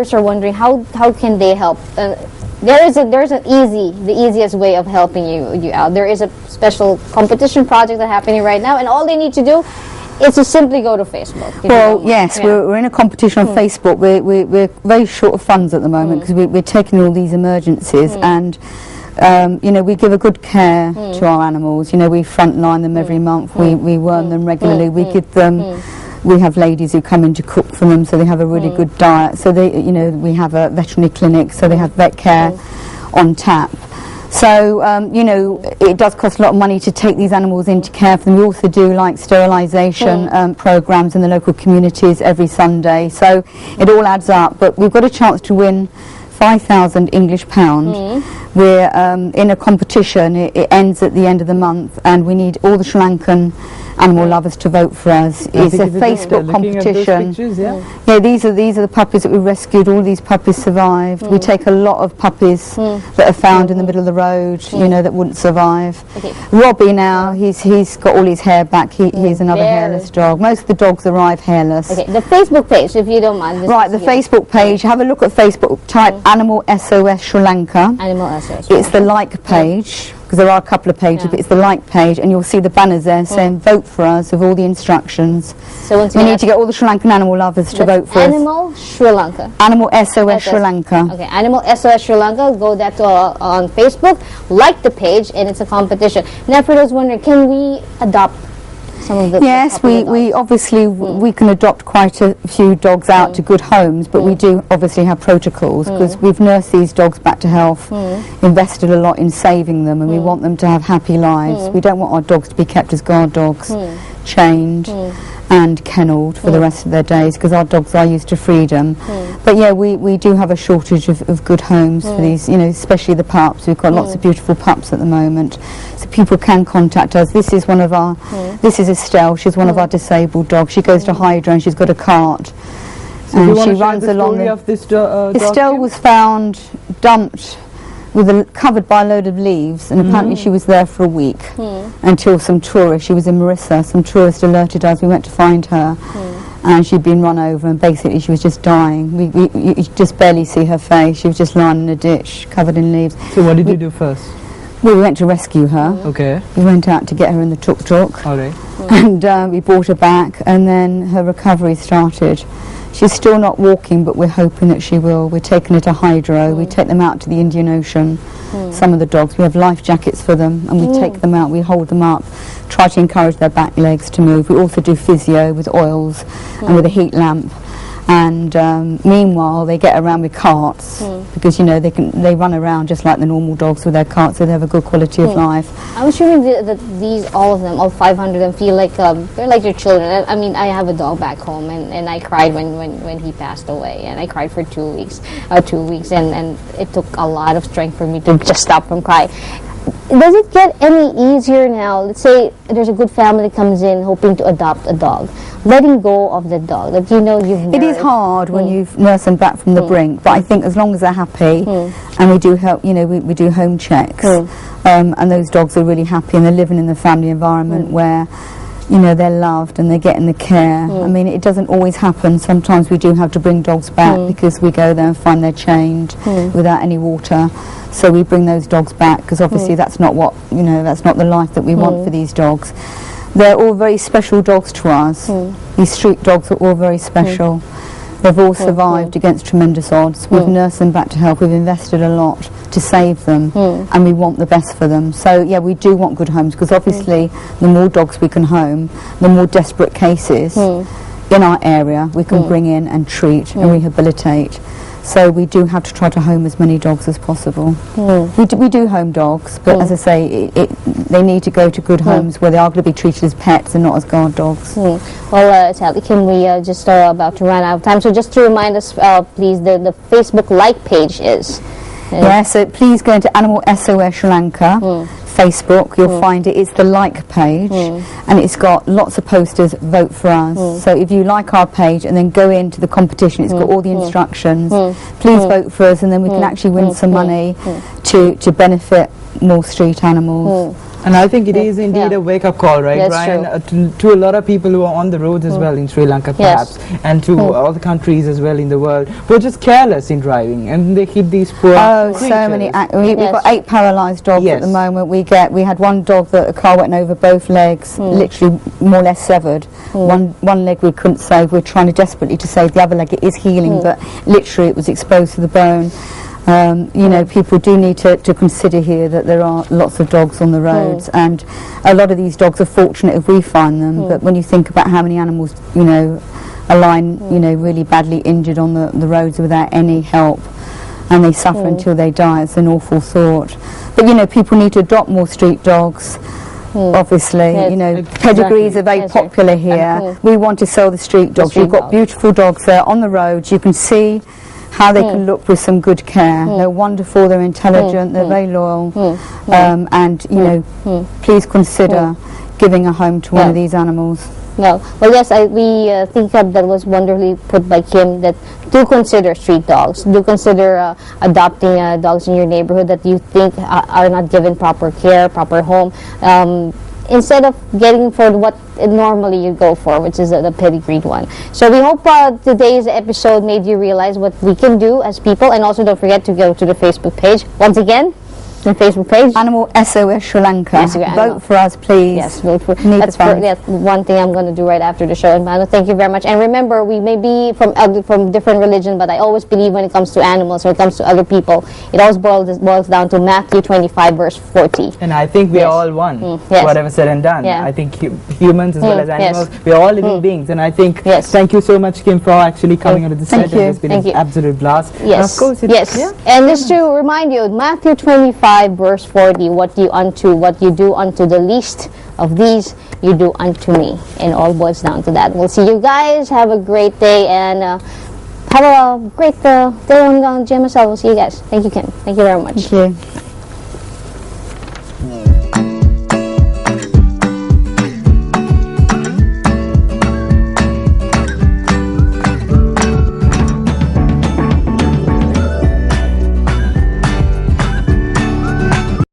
viewers are wondering how can they help. There's the easiest way of helping you out. There is a special competition project that's happening right now, and all they need to do is to simply go to Facebook. Well, yes, we're in a competition on Facebook. We're very short of funds at the moment because we're taking all these emergencies, and you know, we give a good care to our animals. You know, we frontline them every month. We worm them regularly. We give them. We have ladies who come in to cook for them, so they have a really good diet. So they, you know, we have a veterinary clinic, so they have vet care on tap. So, you know, it does cost a lot of money to take these animals into care for them. We also do like sterilisation programmes in the local communities every Sunday. So it all adds up. But we've got a chance to win £5,000 English. We're in a competition. It ends at the end of the month, and we need all the Sri Lankan animal lovers to vote for us. It's a Facebook competition. Pictures, yeah, these are the puppies that we rescued. All these puppies survived. We take a lot of puppies that are found in the middle of the road, you know, that wouldn't survive. Robbie now, he's got all his hair back. He's another hairless dog. Most of the dogs arrive hairless. Okay, the Facebook page, if you don't mind. Right, the Facebook page. Have a look at Facebook. Type Animal SOS Sri Lanka. Animal SOS. It's the like page, because there are a couple of pages, but it's the like page, and you'll see the banners there saying vote for us with all the instructions. So once we need to get all the Sri Lankan animal lovers to vote for us. Animal Sri Lanka. Animal SOS Sri Lanka. Okay, Animal SOS Sri Lanka. Go that on Facebook, like the page, and it's a competition. Now, for those wondering, can we adopt some of the Yes, we obviously we can adopt quite a few dogs out to good homes, but we do obviously have protocols because we've nursed these dogs back to health, invested a lot in saving them, and we want them to have happy lives. We don't want our dogs to be kept as guard dogs, chained and kennelled for the rest of their days, because our dogs are used to freedom. But yeah, we do have a shortage of good homes for these, you know, especially the pups. We've got lots of beautiful pups at the moment, so people can contact us. This is one of our, this is Estelle, she's one of our disabled dogs. She goes to Hydra and she's got a cart. So and she runs along. Of this Estelle was found dumped covered by a load of leaves, and apparently she was there for a week until some tourists, she was in Marissa, some tourists alerted us. We went to find her, and she'd been run over, and basically she was just dying. You just barely see her face. She was just lying in a ditch covered in leaves. So what did you do first? We went to rescue her. Okay. We went out to get her in the tuk-tuk. All right. And we brought her back, and then her recovery started. She's still not walking, but we're hoping that she will. We're taking her to Hydro. We take them out to the Indian Ocean. Some of the dogs, we have life jackets for them, and we take them out, we hold them up, try to encourage their back legs to move. We also do physio with oils and with a heat lamp. And meanwhile, they get around with carts because, you know, they run around just like the normal dogs with their carts, so they have a good quality of life. I'm assuming that all of them, all 500 of them, feel like they're like their children. I mean, I have a dog back home, and I cried when he passed away, and I cried for 2 weeks, and it took a lot of strength for me to just stop from crying. Does it get any easier now? Let's say there's a good family comes in hoping to adopt a dog. Letting go of the dog that you know you've nursed. It is hard when you've nursed them back from the brink, but I think as long as they're happy, and we do help, you know, we do home checks, and those dogs are really happy and they're living in the family environment where, you know, they're loved and they're getting the care. I mean, it doesn't always happen. Sometimes we do have to bring dogs back because we go there and find they're chained without any water. So we bring those dogs back because obviously that's not what, you know, that's not the life that we want for these dogs. They're all very special dogs to us. These street dogs are all very special. They've all survived against tremendous odds. We've nursed them back to health. We've invested a lot to save them, and we want the best for them. So yeah, we do want good homes, because obviously the more dogs we can home, the more desperate cases in our area we can bring in and treat and rehabilitate. So we do have to try to home as many dogs as possible. We do home dogs, but as I say, they need to go to good homes where they are going to be treated as pets and not as guard dogs. Well, Sally, can we just about to run out of time? So just to remind us, please, the Facebook like page is? Yeah, so please go into Animal SOS Sri Lanka. Facebook, you'll find it. It's the like page, and it's got lots of posters, vote for us. So if you like our page and then go into the competition, it's got all the instructions. Please vote for us, and then we can actually win some money to benefit more street animals. And I think it is indeed a wake-up call, right, That's Brian? To a lot of people who are on the roads as well in Sri Lanka, perhaps, and to other countries as well in the world, who are just careless in driving, and they hit these poor creatures. So many. We've got 8 paralysed dogs at the moment. We had one dog that a car went over both legs, literally more or less severed. One leg we couldn't save. We're trying desperately to save the other leg. It is healing, but literally it was exposed to the bone. You know, people do need to consider here that there are lots of dogs on the roads, and a lot of these dogs are fortunate if we find them, but when you think about how many animals, you know, are lying, you know, really badly injured on the roads without any help, and they suffer until they die, it's an awful thought. But, you know, people need to adopt more street dogs. Obviously, you know, pedigrees are very popular here. We want to sell the street dogs. You've got beautiful dogs there on the roads. You can see how they can look with some good care. They're wonderful, they're intelligent, they're very loyal, and, you know, please consider giving a home to one of these animals. Well, yes, we think that was wonderfully put by Kim, that do consider street dogs, do consider adopting dogs in your neighborhood that you think are not given proper care, proper home, instead of getting for what normally you go for, which is the pedigreed one. So we hope today's episode made you realize what we can do as people, and also don't forget to go to the Facebook page. Once again, the Facebook page, Animal SOS Sri Lanka. Yes, vote for us, please. Yes, vote for. That's one thing I'm going to do right after the show. And Manu, thank you very much. And remember, we may be from different religion, but I always believe when it comes to animals, when it comes to other people, it always boils down to Matthew 25 verse 40. And I think we are all one. Whatever said and done. I think humans as well as animals, we are all living beings. And I think thank you so much, Kim, for actually coming onto the set. It's been an absolute blast. Yes. And of course, and just to remind you, Matthew 25 verse 40, what you do unto the least of these, you do unto me. And all boils down to that. We'll see you guys. Have a great day, and have a great day on Gem as well. We'll see you guys. Thank you, Kim. Thank you very much. Thank you.